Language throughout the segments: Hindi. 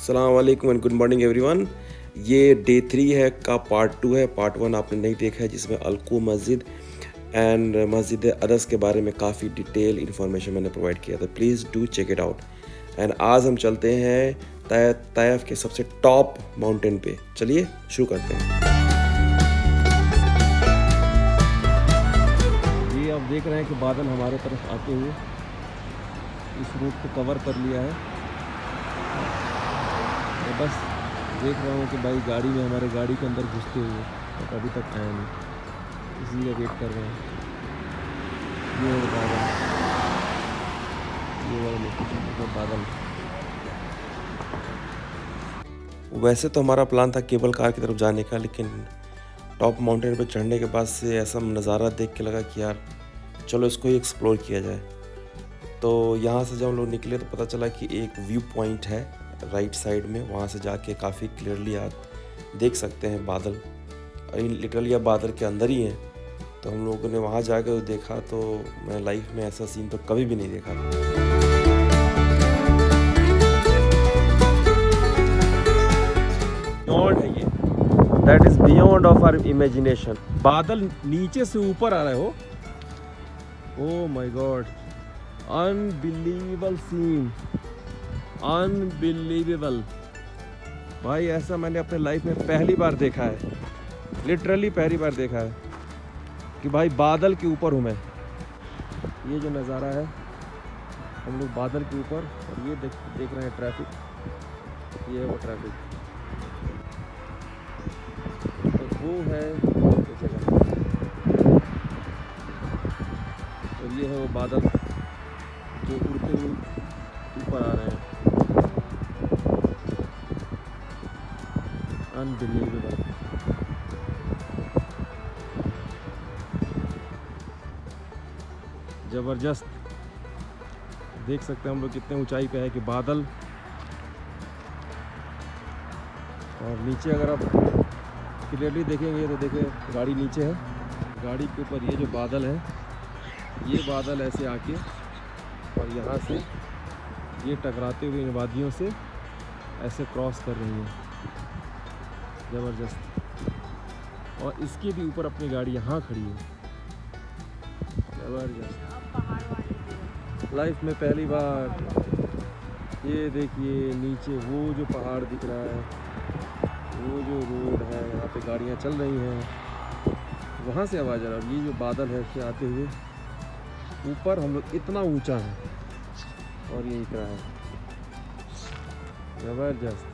अस्सलाम वालेकुम एंड गुड मॉर्निंग एवरीवन। ये डे 3 है का पार्ट 2 है। पार्ट 1 आपने नहीं देखा है, जिसमें अलकू मस्जिद एंड मस्जिद अदस के बारे में काफ़ी डिटेल इन्फॉर्मेशन मैंने प्रोवाइड किया था। Please do check it out. And आज हम चलते हैं ताइफ के सबसे टॉप माउंटेन पे। चलिए शुरू करते हैं। ये आप देख रहे हैं कि बादल हमारे तरफ आते हुए इस रूट को कवर कर लिया है। मैं बस देख रहा हूँ कि भाई गाड़ी में हमारे गाड़ी के अंदर घुसते हुए बट अभी तक आया नहीं, इसलिए वेट कर रहे हैं। ये है बादल, ये वाला लोकेशन मतलब बादल। वैसे तो हमारा प्लान था केबल कार की तरफ जाने का, लेकिन टॉप माउंटेन पर चढ़ने के बाद से ऐसा नज़ारा देख के लगा कि यार चलो इसको ही एक्सप्लोर किया जाए। तो यहाँ से जब हम लोग निकले तो पता चला कि एक व्यू पॉइंट है राइट साइड में, वहाँ से जाके काफ़ी क्लियरली आप देख सकते हैं बादल। लिटरली आप बादल के अंदर ही हैं। तो हम लोगों ने वहाँ जाकर देखा तो मैं लाइफ में ऐसा सीन तो कभी भी नहीं देखा था। बियॉन्ड है ये, that is beyond of our imagination. बादल नीचे से ऊपर आ रहे हो, oh my God, unbelievable scene, unbelievable. भाई ऐसा मैंने अपने लाइफ में पहली बार देखा है, लिटरली पहली बार देखा है कि भाई बादल के ऊपर हूँ मैं। ये जो नज़ारा है, हम लोग बादल के ऊपर, और ये देख रहे हैं ट्रैफिक, ये है वो ट्रैफिक, तो वो है वो जगह, और ये है वो बादल जो उड़ते हुए ऊपर आ रहे हैं। अनबिलीवेबल। ज़बरदस्त। देख सकते हैं हम लोग कितने ऊंचाई पे है कि बादल, और नीचे अगर आप क्लियरली देखेंगे तो देखिए गाड़ी नीचे है, गाड़ी के ऊपर ये जो बादल है, ये बादल ऐसे आके और यहाँ से ये टकराते हुए इन वादियों से ऐसे क्रॉस कर रही है। ज़बरदस्त। और इसके भी ऊपर अपनी गाड़ी यहाँ खड़ी है। ज़बरदस्त। लाइफ में पहली बार। ये देखिए नीचे वो जो पहाड़ दिख रहा है, वो जो रोड है, यहाँ पे गाड़ियाँ चल रही हैं, वहाँ से आवाज़ आ रहा है। और ये जो बादल है इससे आते हुए ऊपर हम लोग इतना ऊंचा है और ये दिख रहा है। ज़बरदस्त।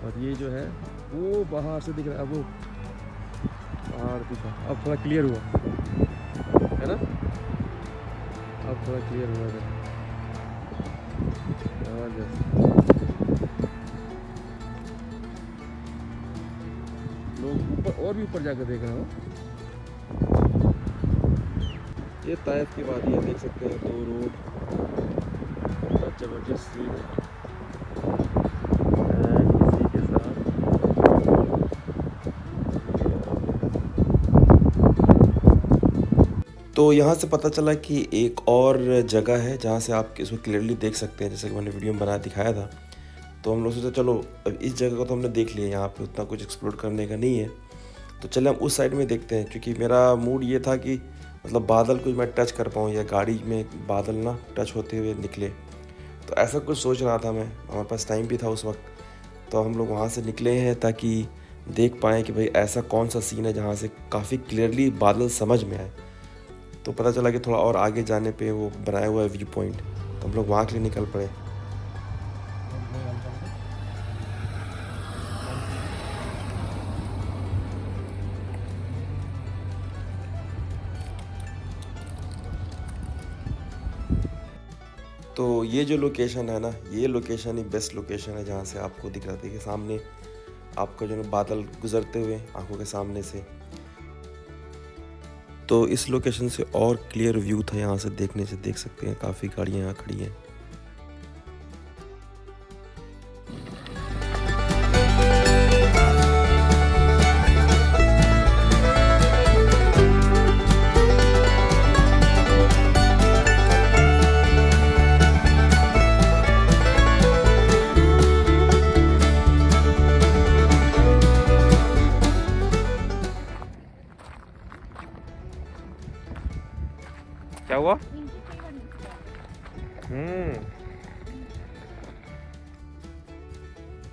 और ये जो है वो बाहर से दिख रहा है, वो पहाड़ दिखा, अब थोड़ा क्लियर हुआ है ना, अब थोड़ा क्लियर हुआ है। लोग ऊपर और भी ऊपर जाकर देख रहे हो। ये ताइफ की वादी है, देख सकते हैं, दो रोड, जबरदस्त सीन है। इसी के साथ तो यहाँ से पता चला कि एक और जगह है जहाँ से आप इसको क्लियरली देख सकते हैं, जैसे कि मैंने वीडियो में बना दिखाया था। तो हम लोग सोचा चलो अब इस जगह को तो हमने देख लिया, यहाँ पे उतना कुछ एक्सप्लोर करने का नहीं है, तो चले हम उस साइड में देखते हैं। क्योंकि मेरा मूड ये था कि मतलब बादल कुछ मैं टच कर पाऊँ या गाड़ी में बादल ना टच होते हुए निकले, तो ऐसा कुछ सोच रहा था मैं। हमारे पास टाइम भी था उस वक्त, तो हम लोग वहाँ से निकले हैं ताकि देख पाएँ कि भाई ऐसा कौन सा सीन है जहाँ से काफ़ी क्लियरली बादल समझ में आए। तो पता चला कि थोड़ा और आगे जाने पे वो बनाया हुआ है व्यू पॉइंट, तो हम लोग वहाँ के लिए निकल पड़े। तो ये जो लोकेशन है ना, ये लोकेशन ही बेस्ट लोकेशन है जहाँ से आपको दिख रहा था कि सामने आपका जो बादल गुजरते हुए आंखों के सामने से। तो इस लोकेशन से और क्लियर व्यू था, यहाँ से देखने से देख सकते हैं काफ़ी गाड़ियाँ यहाँ खड़ी हैं।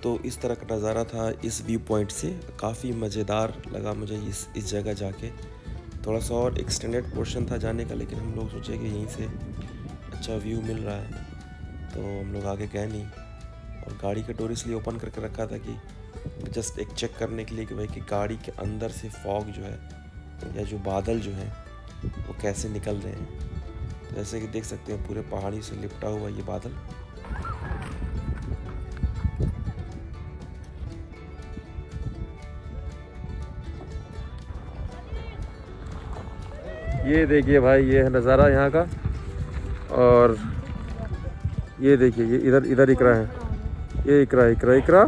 तो इस तरह का नज़ारा था इस व्यू पॉइंट से। काफ़ी मज़ेदार लगा मुझे इस जगह जाके। थोड़ा सा और एक्सटेंडेड पोर्शन था जाने का, लेकिन हम लोग सोचे कि यहीं से अच्छा व्यू मिल रहा है तो हम लोग आगे गए नहीं। और गाड़ी का डोर इसलिए ओपन करके रखा था कि जस्ट एक चेक करने के लिए कि भाई कि गाड़ी के अंदर से फॉग जो है या जो बादल जो हैं वो कैसे निकल रहे हैं। जैसे कि देख सकते हैं पूरे पहाड़ी से लिपटा हुआ ये बादल। ये देखिए भाई, ये है नज़ारा यहाँ का। और ये देखिए, ये इधर इधर इकरा है, ये इकरा इकरा इकरा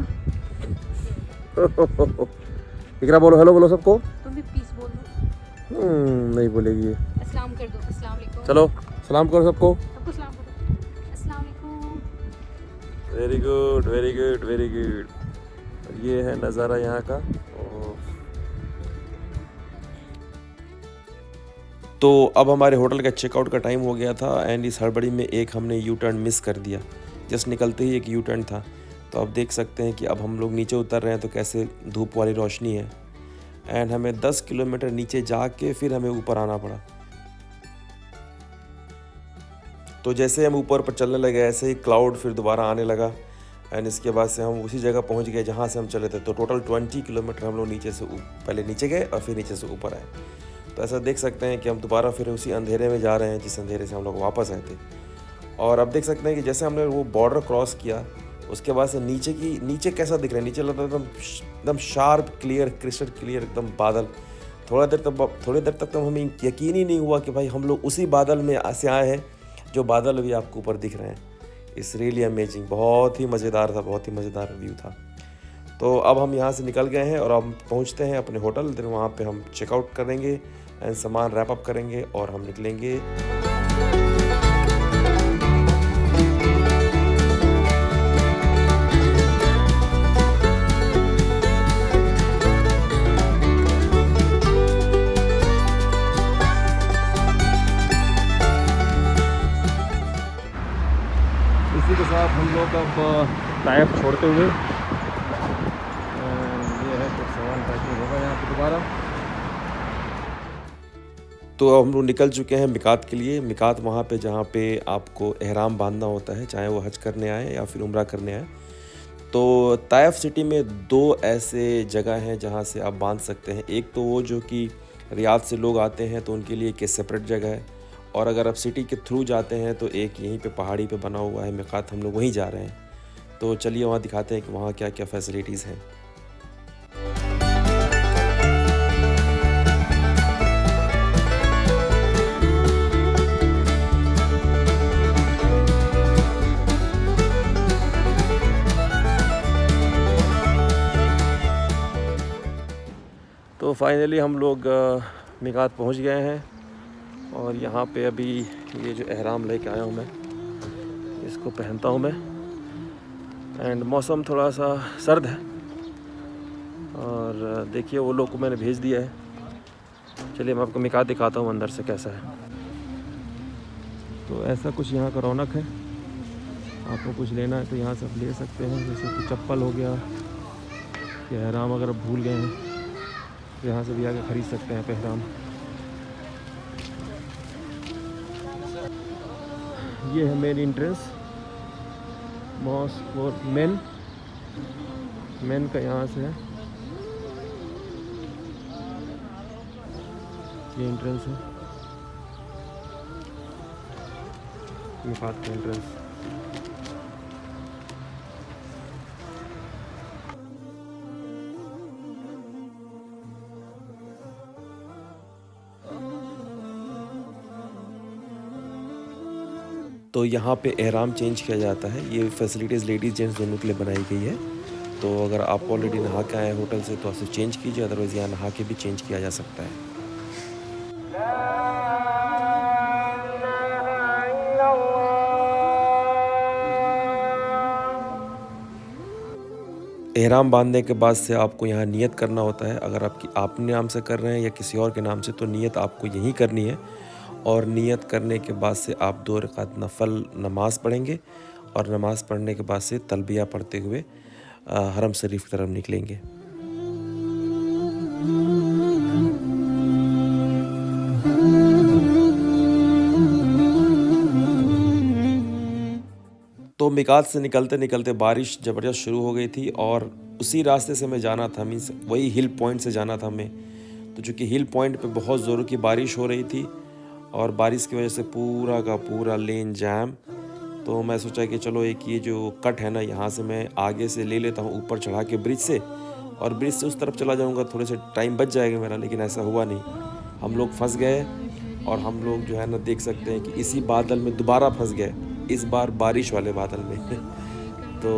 इकरा बोलो, हेलो बोलो सबको। तुम भी पीस बोल दो। नहीं बोलेगी ये। अस्सलाम कर दो। अस्सलाम वालेकुम। चलो सलाम करो सबको। सबको सलाम करो। अस्सलाम वालेकुम। Very good very good very good. ये है नज़ारा यहाँ का। तो अब हमारे होटल का चेकआउट का टाइम हो गया था एंड इस हड़बड़ी में एक हमने यू टर्न मिस कर दिया। जस्ट निकलते ही एक यू टर्न था। तो अब देख सकते हैं कि अब हम लोग नीचे उतर रहे हैं तो कैसे धूप वाली रोशनी है एंड हमें 10 किलोमीटर नीचे जाके फिर हमें ऊपर आना पड़ा। तो जैसे हम ऊपर पर चलने लगे ऐसे ही क्लाउड फिर दोबारा आने लगा एंड इसके बाद से हम उसी जगह पहुंच गए जहां से हम चले थे। तो टोटल 20 किलोमीटर हम लोग नीचे से पहले नीचे गए और फिर नीचे से ऊपर आए। तो ऐसा देख सकते हैं कि हम दोबारा फिर उसी अंधेरे में जा रहे हैं जिस अंधेरे से हम लोग वापस आए थे। और अब देख सकते हैं कि जैसे हमने वो बॉर्डर क्रॉस किया उसके बाद से नीचे कैसा दिख रहा है। नीचे लगता है एकदम शार्प क्लियर क्रिस्टल क्लियर एकदम बादल। थोड़ी देर तक तो हमें यकीन ही नहीं हुआ कि भाई हम लोग उसी बादल में से आए हैं जो बादल अभी आपको ऊपर दिख रहे हैं। It's really amazing. बहुत ही मज़ेदार था, बहुत ही मज़ेदार व्यू था। तो अब हम यहाँ से निकल गए हैं और अब पहुँचते हैं अपने होटल। फिर वहाँ पे हम चेकआउट करेंगे एंड सामान रैप अप करेंगे और हम निकलेंगे। इसी के साथ हम लोग अब ताइफ छोड़ते हुए, ये है कुछ सामान पैकिंग होगा यहाँ पे दोबारा। तो अब हम लोग निकल चुके हैं मिकात के लिए। मिकात वहाँ पे जहाँ पे आपको एहराम बांधना होता है, चाहे वो हज करने आए या फिर उम्रा करने आए। तो ताइफ सिटी में 2 ऐसे जगह हैं जहाँ से आप बांध सकते हैं। एक तो वो जो कि रियाद से लोग आते हैं तो उनके लिए एक सेपरेट जगह है, और अगर आप सिटी के थ्रू जाते हैं तो एक यहीं पे पहाड़ी पे बना हुआ है मिकात, हम लोग वहीं जा रहे हैं। तो चलिए वहाँ दिखाते हैं कि वहाँ क्या क्या फैसिलिटीज़ हैं। तो फाइनली हम लोग मिकात पहुँच गए हैं और यहाँ पे अभी ये जो एहराम लेके आया हूँ मैं, इसको पहनता हूँ मैं। एंड मौसम थोड़ा सा सर्द है और देखिए वो लोग को मैंने भेज दिया है। चलिए मैं आपको मिकात दिखाता हूँ अंदर से कैसा है। तो ऐसा कुछ यहाँ का रौनक है। आपको कुछ लेना है तो यहाँ से आप ले सकते हैं, जैसे कि चप्पल हो गया या एहराम अगर आप भूल गए हैं तो यहाँ से भी आके ख़रीद सकते हैं एहराम। ये है main entrance mosque for men का, यहाँ से है ये एंट्रेंस है मिकात का एंट्रेंस। तो यहाँ पे एहराम चेंज किया जाता है। ये फैसिलिटीज़ लेडीज़ जेंट्स दोनों के लिए बनाई गई है। तो अगर आप ऑलरेडी नहा के आए होटल से तो आप सिर्फ चेंज कीजिए, अदरवाइज़ यहाँ नहा के भी चेंज किया जा सकता है। एहराम बांधने के बाद से आपको यहाँ नियत करना होता है। अगर आपकी अपने नाम से कर रहे हैं या किसी और के नाम से तो नियत आपको यहीं करनी है। और नियत करने के बाद से आप 2 रकात नफल नमाज पढ़ेंगे और नमाज पढ़ने के बाद से तलबिया पढ़ते हुए हरम शरीफ की तरफ निकलेंगे। तो मिकात से निकलते निकलते बारिश ज़बरदस्त शुरू हो गई थी और उसी रास्ते से मैं जाना था, मीन्स वही हिल पॉइंट से जाना था हमें। तो चूँकि हिल पॉइंट पे बहुत ज़ोरों की बारिश हो रही थी और बारिश की वजह से पूरा का पूरा लेन जैम। तो मैं सोचा कि चलो एक ये जो कट है ना, यहाँ से मैं आगे से ले लेता हूँ ऊपर चढ़ा के ब्रिज से, और ब्रिज से उस तरफ चला जाऊँगा, थोड़े से टाइम बच जाएगा मेरा। लेकिन ऐसा हुआ नहीं, हम लोग फंस गए और हम लोग जो है ना देख सकते हैं कि इसी बादल में दोबारा फंस गए, इस बार बारिश वाले बादल में। तो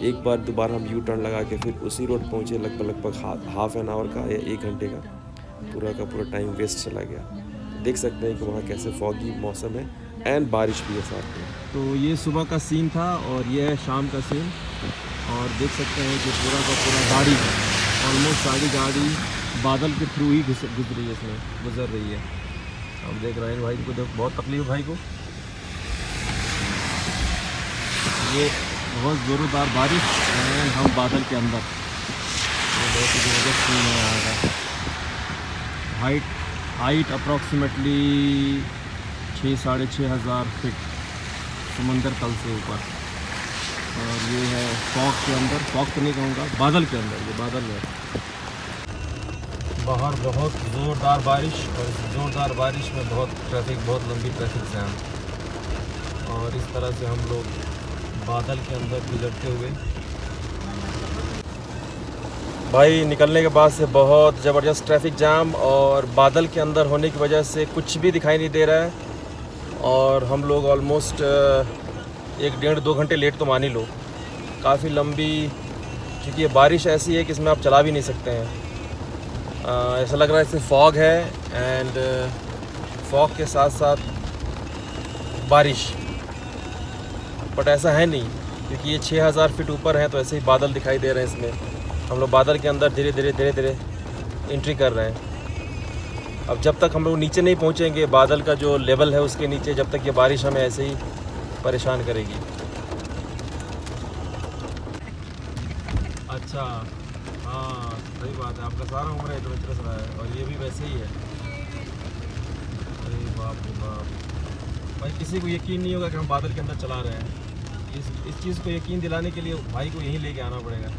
एक बार दोबारा हम यू टर्न लगा के फिर उसी रोड पहुँचे। लगभग हाफ एन आवर का या 1 घंटे का पूरा टाइम वेस्ट चला गया। देख सकते हैं कि वहाँ कैसे फॉगी मौसम है एंड बारिश भी है साथ में। तो ये सुबह का सीन था और ये है शाम का सीन, और देख सकते हैं कि पूरा का पूरा गाड़ी, ऑलमोस्ट सारी गाड़ी बादल के थ्रू ही गुजर रही है, इसमें गुजर रही है। हम देख रहे हैं भाई को, देखो बहुत तकलीफ भाई को। ये बहुत ज़ोरदार बारिश एंड हम बादल के अंदर, ये बहुत ही ज़बरदस्त सीन है यहाँ का। हाइट अप्रॉक्सीमेटली 6-6.5 हज़ार फीट समंदर तल से ऊपर। और ये है फॉग के अंदर, फॉग तो नहीं कहूँगा, बादल के अंदर, ये बादल है। बाहर बहुत ज़ोरदार बारिश, और इस ज़ोरदार बारिश में बहुत लंबी ट्रैफिक जैम, और इस तरह से हम लोग बादल के अंदर गुजरते हुए भाई निकलने के बाद से बहुत ज़बरदस्त ट्रैफिक जाम, और बादल के अंदर होने की वजह से कुछ भी दिखाई नहीं दे रहा है। और हम लोग ऑलमोस्ट 1-1.5-2 घंटे लेट तो मान ही लो। काफ़ी लंबी, क्योंकि ये बारिश ऐसी है कि इसमें आप चला भी नहीं सकते हैं। ऐसा लग रहा है इसमें फॉग है एंड फॉग के साथ साथ बारिश, बट ऐसा है नहीं, क्योंकि ये 6000 फीट ऊपर है तो ऐसे ही बादल दिखाई दे रहे हैं इसमें। हम लोग बादल के अंदर धीरे धीरे एंट्री कर रहे हैं। अब जब तक हम लोग नीचे नहीं पहुंचेंगे, बादल का जो लेवल है उसके नीचे, जब तक ये बारिश हमें ऐसे ही परेशान करेगी। अच्छा, हाँ सही बात है, आपका सारा उम्र इधर उतर रहा है और ये भी वैसे ही है। अरे बाप रे बाप भाई, किसी को यकीन नहीं होगा कि हम बादल के अंदर चला रहे हैं। इस चीज़ को यकीन दिलाने के लिए भाई को यहीं लेके आना पड़ेगा।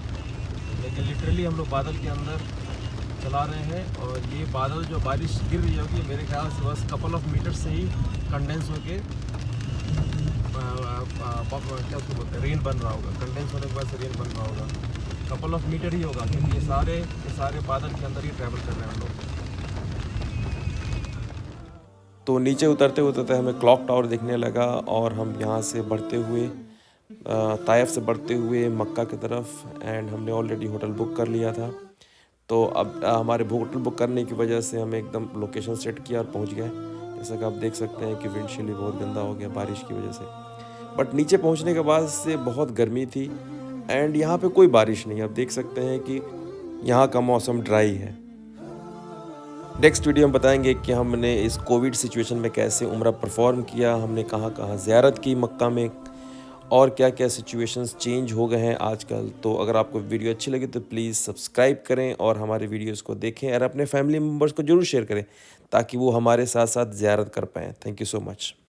लेकिन लिटरली हम लोग बादल के अंदर चला रहे हैं, और ये बादल जो बारिश गिर रही होगी मेरे ख्याल से बस कपल ऑफ मीटर से ही कंडेंस होके क्या उसको बोलते हैं, रेन बन रहा होगा। कंडेंस होने के बाद से रेन बन रहा होगा, कपल ऑफ मीटर ही होगा, क्योंकि ये सारे बादल के अंदर ही ट्रैवल कर रहे हैं हम लोग। तो नीचे उतरते उतरते हमें क्लॉक टावर दिखने लगा, और हम यहाँ से बढ़ते हुए ताइफ से बढ़ते हुए मक्का की तरफ, एंड हमने ऑलरेडी होटल बुक कर लिया था। तो अब हमारे होटल बुक करने की वजह से हमें एकदम लोकेशन सेट किया और पहुंच गए। जैसा कि आप देख सकते हैं कि विंडशील्ड भी बहुत गंदा हो गया बारिश की वजह से। बट नीचे पहुंचने के बाद से बहुत गर्मी थी एंड यहाँ पे कोई बारिश नहीं। आप देख सकते हैं कि यहाँ का मौसम ड्राई है। नेक्स्ट वीडियो हम बताएंगे कि हमने इस कोविड सिचुएशन में कैसे उम्रा परफॉर्म किया, हमने कहाँ कहाँ ज़ियारत की मक्का में, और क्या क्या सिचुएशंस चेंज हो गए हैं आजकल। तो अगर आपको वीडियो अच्छी लगी तो प्लीज़ सब्सक्राइब करें और हमारे वीडियोस को देखें, और अपने फैमिली मेम्बर्स को ज़रूर शेयर करें ताकि वो हमारे साथ साथ ज़ियारत कर पाएँ। Thank you so much.